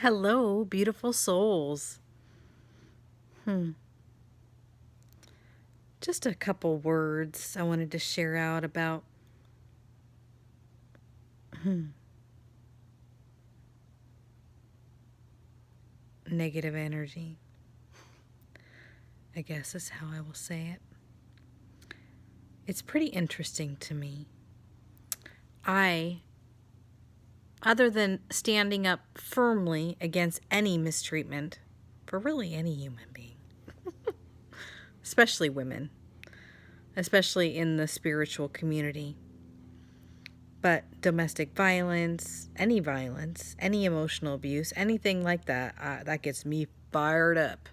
Hello, beautiful souls. Just a couple words I wanted to share out about negative energy. I guess is how I will say it. It's pretty interesting to me. Other than standing up firmly against any mistreatment for really any human being, especially women, especially in the spiritual community. But domestic violence, any emotional abuse, anything like that, that gets me fired up.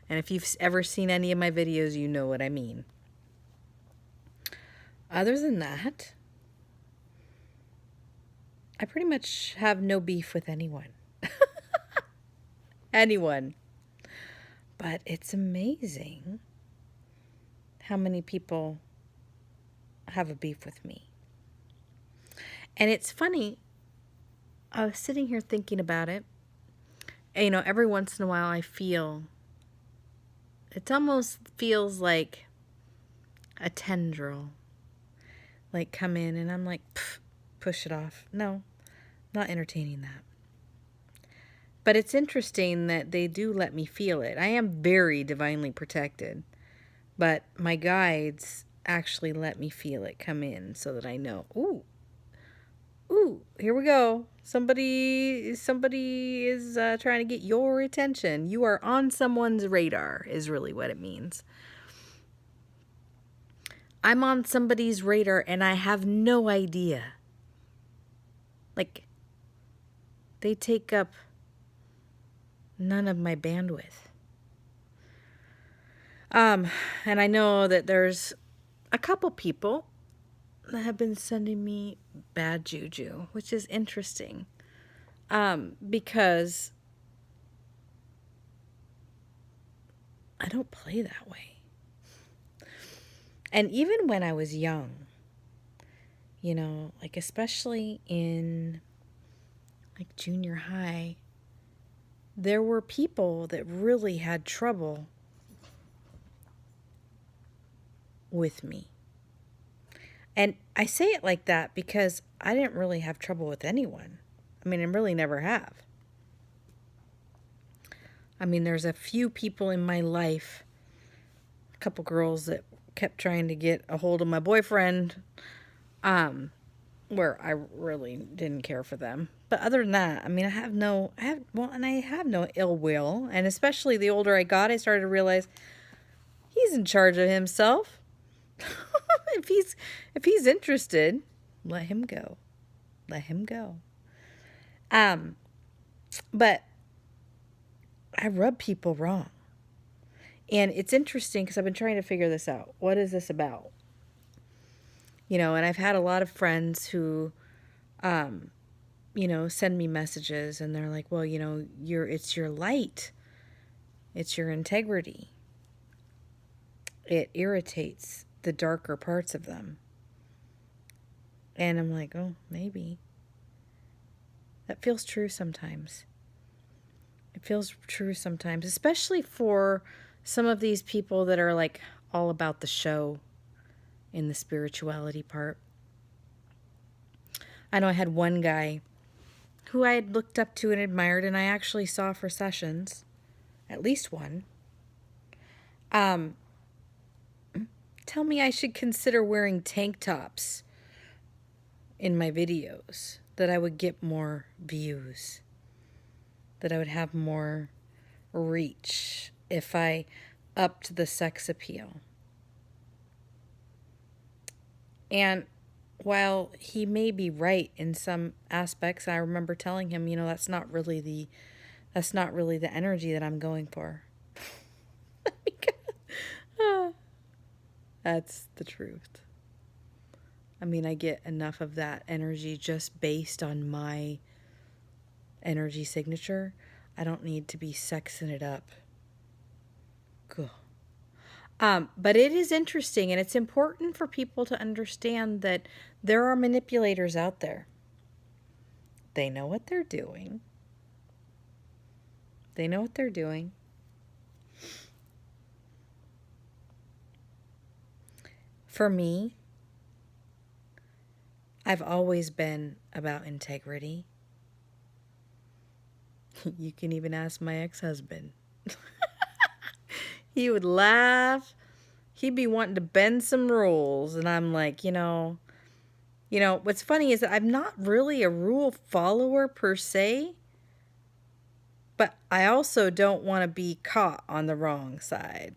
And if you've ever seen any of my videos, you know what I mean. Other than that, I pretty much have no beef with anyone. Anyone. But it's amazing how many people have a beef with me. And it's funny, I was sitting here thinking about it. And, every once in a while it almost feels like a tendril. Like come in and I'm like, push it off. No, not entertaining that. But it's interesting that they do let me feel it. I am very divinely protected. But my guides actually let me feel it come in so that I know, ooh, here we go. Somebody is trying to get your attention. You are on someone's radar is really what it means. I'm on somebody's radar and I have no idea. Like, they take up none of my bandwidth. And I know that there's a couple people that have been sending me bad juju, which is interesting. Because I don't play that way. And even when I was young, like especially in like junior high, there were people that really had trouble with me. And I say it like that because I didn't really have trouble with anyone. I mean, I really never have. I mean, there's a few people in my life, a couple girls that kept trying to get a hold of my boyfriend, where I really didn't care for them. But other than that, I mean, I have no ill will. And especially the older I got, I started to realize he's in charge of himself. if he's interested, let him go. Let him go. But I rub people wrong. And it's interesting because I've been trying to figure this out. What is this about? And I've had a lot of friends who, send me messages and they're like, well, it's your light. It's your integrity. It irritates the darker parts of them. And I'm like, oh, maybe. That feels true sometimes. It feels true sometimes, especially for some of these people that are like all about the show in the spirituality part. I know I had one guy who I had looked up to and admired, and I actually saw for sessions, at least one. Tell me I should consider wearing tank tops in my videos, that I would get more views, that I would have more reach if I upped the sex appeal. And while he may be right in some aspects, I remember telling him, that's not really the energy that I'm going for. That's the truth. I mean, I get enough of that energy just based on my energy signature. I don't need to be sexing it up. Cool. But it is interesting, and it's important for people to understand that there are manipulators out there. They know what they're doing. They know what they're doing. For me, I've always been about integrity. You can even ask my ex-husband. He would laugh. He'd be wanting to bend some rules. And I'm like, what's funny is that I'm not really a rule follower per se, but I also don't want to be caught on the wrong side.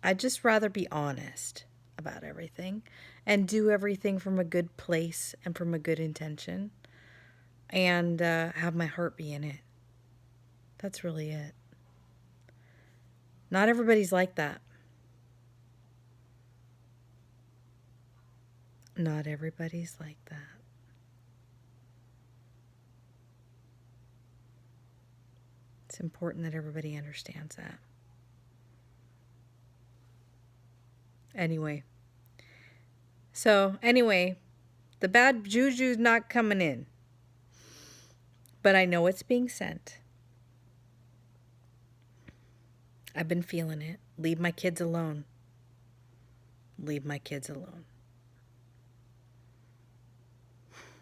I'd just rather be honest about everything and do everything from a good place and from a good intention and have my heart be in it. That's really it. Not everybody's like that. Not everybody's like that. It's important that everybody understands that. Anyway, the bad juju's not coming in, but I know it's being sent. I've been feeling it. Leave my kids alone. Leave my kids alone.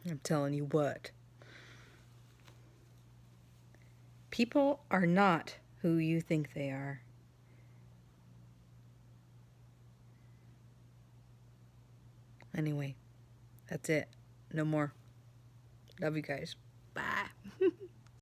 I'm telling you what. People are not who you think they are. Anyway, that's it. No more. Love you guys. Bye.